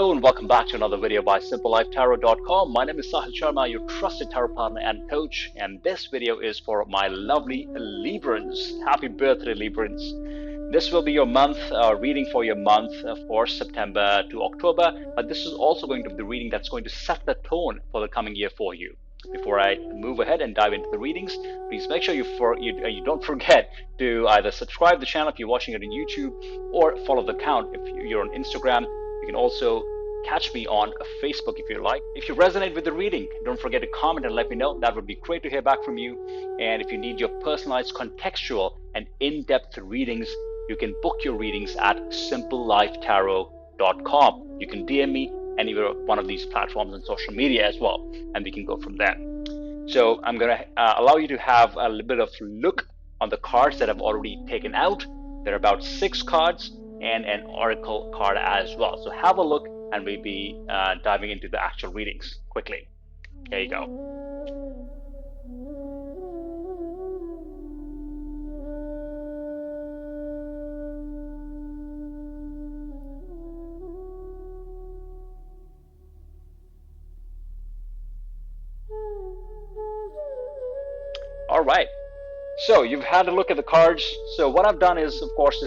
Hello and welcome back to another video by simplelifetarot.com. My name is Sahil Sharma, your trusted tarot partner and coach, and this video is for my lovely Librans. Happy birthday, Librans. This will be your month reading for your month for September to October, but this is also going to be the reading that's going to set the tone for the coming year for you. Before I move ahead and dive into the readings, please make sure you don't forget to either subscribe to the channel if you're watching it on YouTube, or follow the account if you're on Instagram. You can also catch me on Facebook if you like. If you resonate with the reading, don't forget to comment and let me know. That would be great to hear back from you. And if you need your personalized, contextual, and in-depth readings, you can book your readings at simplelifetarot.com. You can DM me anywhere one of these platforms on social media as well, and we can go from there. So I'm going to allow you to have a little bit of look on the cards that I've already taken out. There are about 6 cards and an oracle card as well. So have a look, and we'll be diving into the actual readings quickly. Here you go. All right. So you've had a look at the cards. So what I've done is, of course,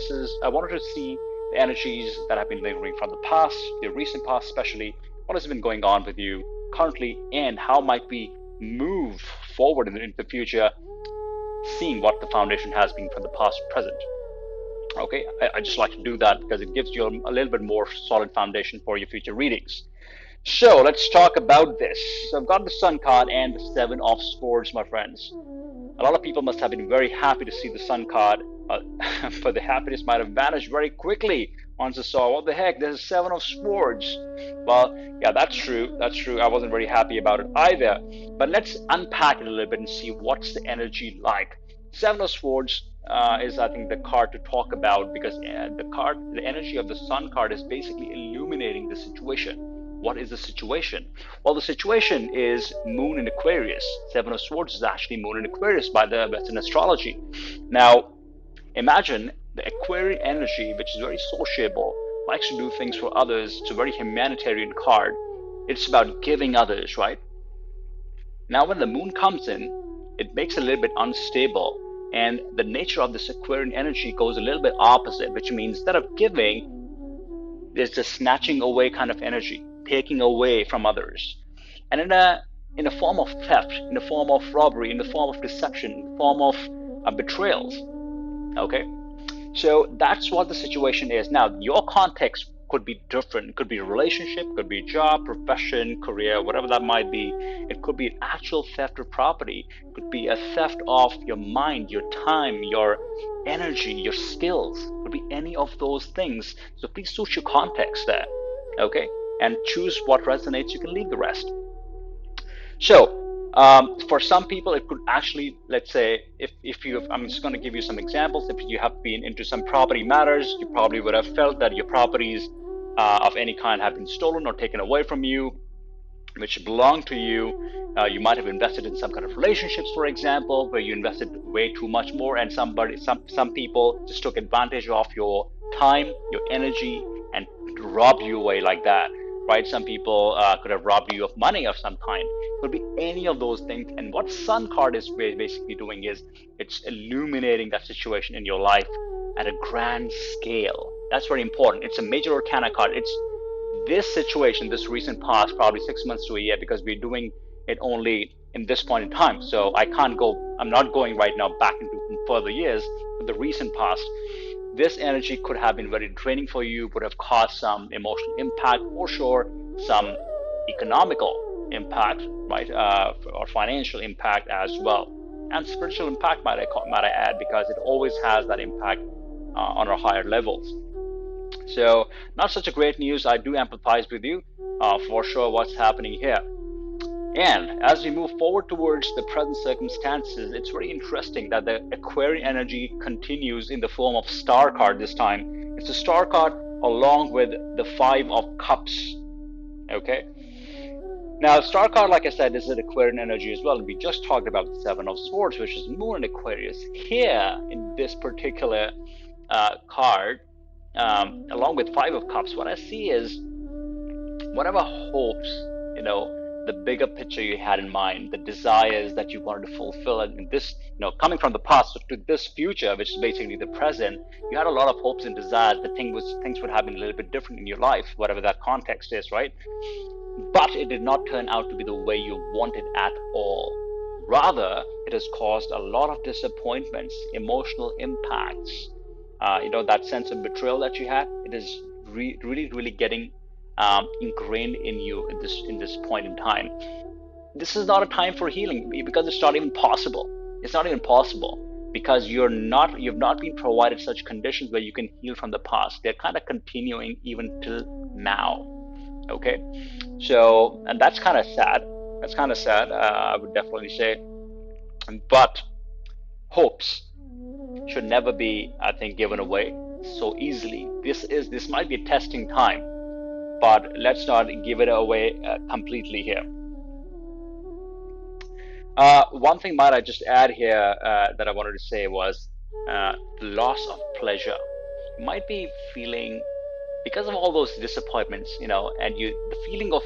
I wanted to see the energies that have been lingering from the past, the recent past especially, what has been going on with you currently, and how might we move forward into the future, seeing what the foundation has been from the past to present. Okay, I just like to do that because it gives you a little bit more solid foundation for your future readings. So let's talk about this. So I've got the Sun card and the 7 of Swords, my friends. A lot of people must have been very happy to see the Sun card, but the happiness might have vanished very quickly once they saw, what the heck, there's a 7 of Swords. Well, yeah, that's true. That's true. I wasn't very happy about it either. But let's unpack it a little bit and see what's the energy like. 7 of Swords is, I think, the card to talk about, because the energy of the Sun card is basically illuminating the situation. What is the situation? Well, the situation is Moon in Aquarius. 7 of Swords is actually Moon in Aquarius by the Western astrology. Now, imagine the Aquarian energy, which is very sociable, likes to do things for others. It's a very humanitarian card. It's about giving others, right? Now, when the Moon comes in, it makes it a little bit unstable. And the nature of this Aquarian energy goes a little bit opposite, which means instead of giving, there's this snatching away kind of energy, taking away from others, and in a form of theft, in the form of robbery, in the form of deception, in the form of betrayals. Okay, so that's what the situation is. Now, your context could be different. It could be a relationship, could be a job, profession, career, whatever that might be. It could be an actual theft of property. It could be a theft of your mind, your time, your energy, your skills. It could be any of those things. So please suit your context there. Okay, and choose what resonates. You can leave the rest. So for some people, it could actually, let's say, I'm just going to give you some examples. If you have been into some property matters, you probably would have felt that your properties of any kind have been stolen or taken away from you, which belong to you. You might have invested in some kind of relationships, for example, where you invested way too much more, and some people just took advantage of your time, your energy, and robbed you away like that. Right? Some people could have robbed you of money of some kind. It could be any of those things. And what Sun card is basically doing is it's illuminating that situation in your life at a grand scale. That's very important. It's a major arcana card. It's this situation, this recent past, probably 6 months to a year, because we're doing it only in this point in time. So I'm not going right now back into further years, but the recent past. This energy could have been very draining for you, would have caused some emotional impact, for sure, some economical impact, right, or financial impact as well, and spiritual impact, might I add, because it always has that impact on our higher levels. So, not such a great news. I do empathize with you for sure what's happening here. And as we move forward towards the present circumstances, it's very interesting that the Aquarian energy continues in the form of Star card this time. It's a Star card along with the 5 of Cups. Okay. Now, Star card, like I said, is an Aquarian energy as well. And we just talked about the 7 of Swords, which is Moon in Aquarius. Here, in this particular card, along with 5 of Cups, what I see is whatever hopes, the bigger picture you had in mind, the desires that you wanted to fulfill, and this, coming from the past to this future, which is basically the present, you had a lot of hopes and desires that things would have been a little bit different in your life, whatever that context is, right? But it did not turn out to be the way you wanted at all. Rather, it has caused a lot of disappointments, emotional impacts. That sense of betrayal that you had, it is really, really getting ingrained in you in this point in time. This is not a time for healing because it's not even possible. It's not even possible because you've not been provided such conditions where you can heal from the past. They're kind of continuing even till now. Okay, so, and that's kind of sad. I would definitely say. But hopes should never be, I think, given away so easily. This might be a testing time, but let's not give it away completely here. One thing might I just add here that I wanted to say was the loss of pleasure. You might be feeling, because of all those disappointments, and the feeling of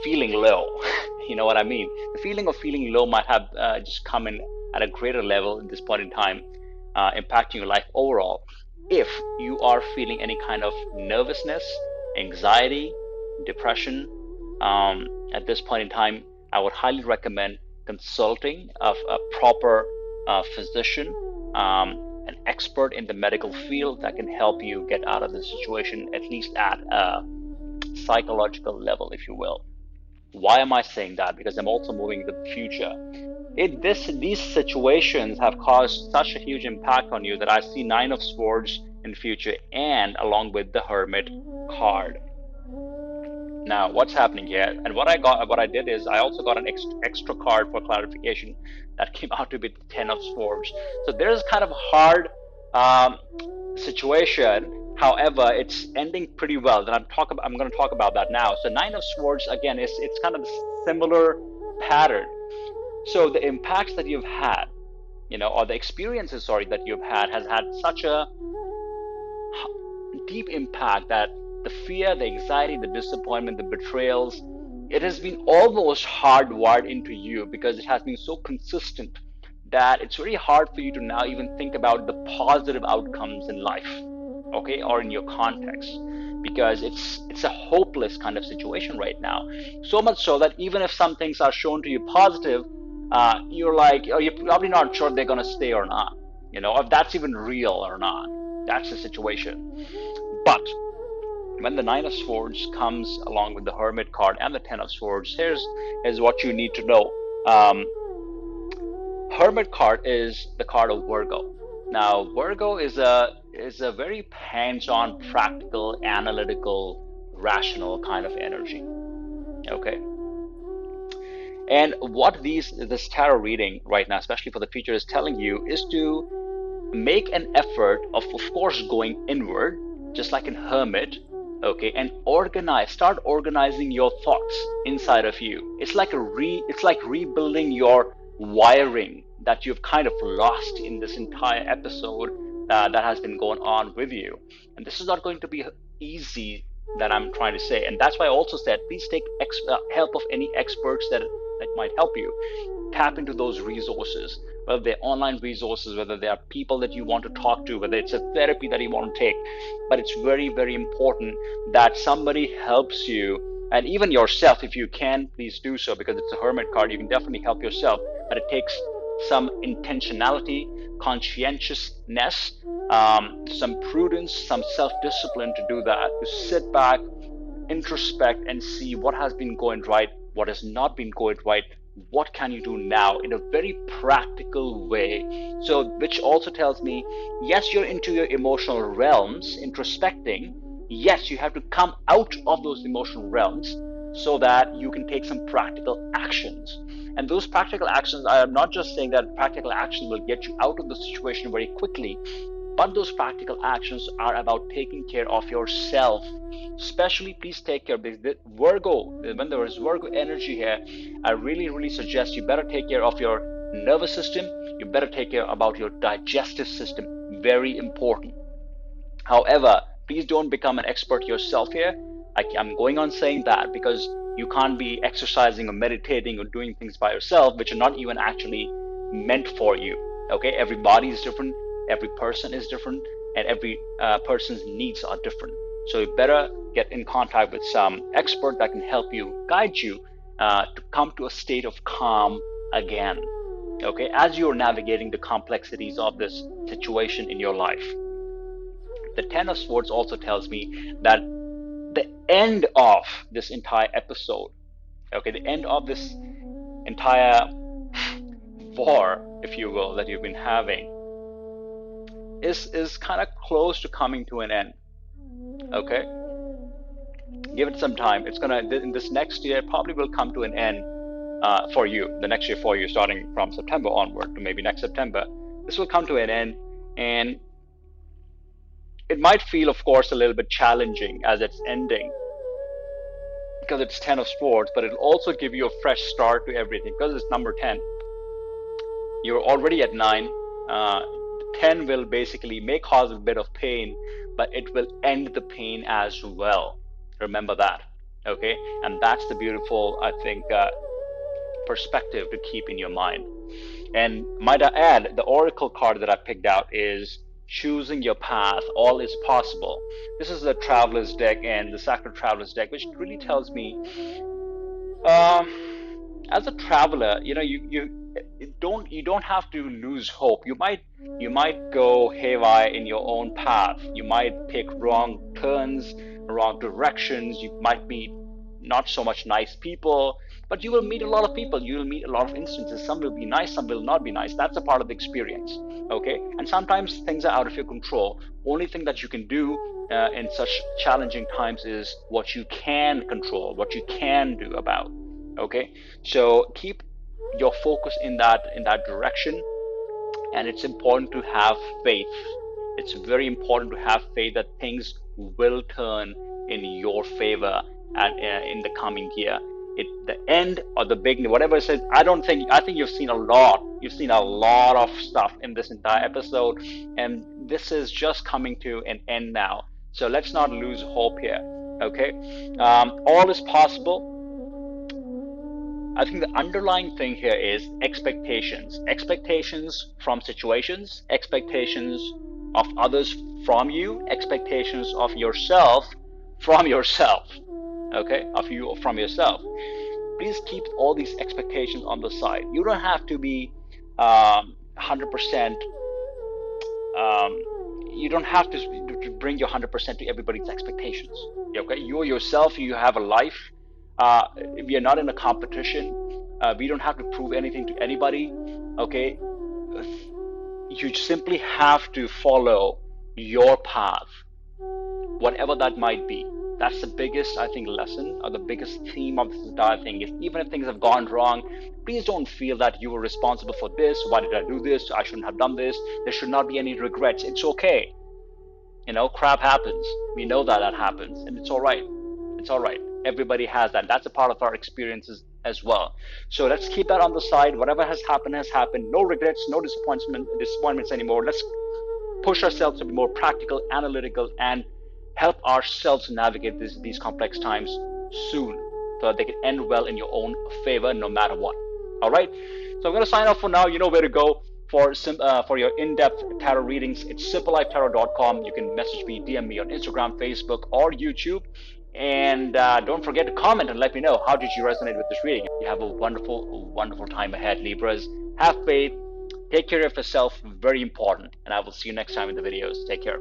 feeling low, you know what I mean? The feeling of feeling low might have just come in at a greater level at this point in time, impacting your life overall. If you are feeling any kind of nervousness, anxiety, depression, at this point in time, I would highly recommend consulting of a proper physician, an expert in the medical field that can help you get out of this situation, at least at a psychological level, if you will. Why am I saying that? Because I'm also moving to the future. These situations have caused such a huge impact on you that I see Nine of Swords in the future, and along with the Hermit card. Now, what's happening here? And what I did is I also got an extra card for clarification that came out to be the Ten of Swords. So there's kind of a hard situation. However, it's ending pretty well. And I'm going to talk about that now. So Nine of Swords, again, it's kind of a similar pattern. So the impacts that you've had, or the experiences, that you've had has had such a deep impact that the fear, the anxiety, the disappointment, the betrayals, it has been almost hardwired into you because it has been so consistent that it's very hard for you to now even think about the positive outcomes in life, okay, or in your context, because it's a hopeless kind of situation right now. So much so that even if some things are shown to you positive, you're like, you're probably not sure they're going to stay or not, if that's even real or not. That's the situation. But when the Nine of Swords comes along with the Hermit card and the Ten of Swords, here's what you need to know. Hermit card is the card of Virgo. Now, Virgo is a very hands-on, practical, analytical, rational kind of energy. Okay. And what this tarot reading right now, especially for the future, is telling you is to make an effort of course, going inward, just like in Hermit, okay, and start organizing your thoughts inside of you. It's like rebuilding your wiring that you've kind of lost in this entire episode that has been going on with you. And this is not going to be easy, that I'm trying to say. And that's why I also said, please take help of any experts that might help you. Tap into those resources, whether they're online resources, whether they are people that you want to talk to, whether it's a therapy that you want to take. But it's very, very important that somebody helps you, and even yourself, if you can, please do so, because it's a Hermit card. You can definitely help yourself, but it takes some intentionality, conscientiousness, some prudence, some self-discipline to do that, to sit back, introspect, and see what has been going right, what has not been going right, what can you do now in a very practical way. So, which also tells me, yes, you're into your emotional realms, introspecting. Yes, you have to come out of those emotional realms so that you can take some practical actions. And those practical actions, I am not just saying that practical actions will get you out of the situation very quickly, but those practical actions are about taking care of yourself. Especially, please take care of this Virgo. When there is Virgo energy here, I really, really suggest you better take care of your nervous system. You better take care about your digestive system. Very important. However, please don't become an expert yourself here. I'm going on saying that because you can't be exercising or meditating or doing things by yourself, which are not even actually meant for you. Okay, every body is different, every person is different, and every person's needs are different. So you better get in contact with some expert that can help you, guide you to come to a state of calm again. Okay, as you're navigating the complexities of this situation in your life. The Ten of Swords also tells me that the end of this entire episode, okay, the end of this entire war, if you will, that you've been having is kind of close to coming to an end. Okay, give it some time. It's gonna, in this next year, probably will come to an end for you. The next year for you, starting from September onward to maybe next September, this will come to an end, and it might feel, of course, a little bit challenging as it's ending because it's 10 of Swords, but it'll also give you a fresh start to everything because it's number 10. You're already at 9. 10 will basically may cause a bit of pain, but it will end the pain as well. Remember that, okay? And that's the beautiful, I think, perspective to keep in your mind. And might I add, the oracle card that I picked out is choosing your path. All is possible. This is the Traveler's deck and the Sacred Traveler's deck, which really tells me, as a traveler, you don't have to lose hope. You might go haywire in your own path. You might take wrong turns, wrong directions. You might meet not so much nice people, but you will meet a lot of people. You will meet a lot of instances. Some will be nice, some will not be nice. That's a part of the experience, okay? And sometimes things are out of your control. Only thing that you can do in such challenging times is what you can control, what you can do about, okay? So keep your focus in that direction, and it's important to have faith. It's very important to have faith that things will turn in your favor and in the coming year. The end or the beginning, whatever it says. I think you've seen a lot of stuff in this entire episode, and this is just coming to an end now. So let's not lose hope here, okay? All is possible. I think the underlying thing here is expectations. Expectations from situations, expectations of others from you, expectations of yourself from yourself, okay? Of you from yourself. Please keep all these expectations on the side. You don't have to be 100%, you don't have to bring your 100% to everybody's expectations, okay? You're yourself, you have a life. We are not in a competition. We don't have to prove anything to anybody, okay? You simply have to follow your path, whatever that might be. That's the biggest, I think, lesson, or the biggest theme of this entire thing is, even if things have gone wrong, please don't feel that you were responsible for this. Why did I do this? I shouldn't have done this. There should not be any regrets. It's okay. Crap happens. We know that happens, and it's all right. It's all right. Everybody has that. That's a part of our experiences as well. So let's keep that on the side. Whatever has happened has happened. No regrets, no disappointments anymore. Let's push ourselves to be more practical, analytical, and help ourselves navigate these complex times soon, so that they can end well in your own favor, no matter what. All right. So I'm going to sign off for now. You know where to go for your in-depth tarot readings. It's simplelifetarot.com. You can message me, DM me on Instagram, Facebook, or YouTube. And don't forget to comment and let me know, how did you resonate with this reading. You have a wonderful, wonderful time ahead, Libras. Have faith. Take care of yourself. Very important. And I will see you next time in the videos. Take care.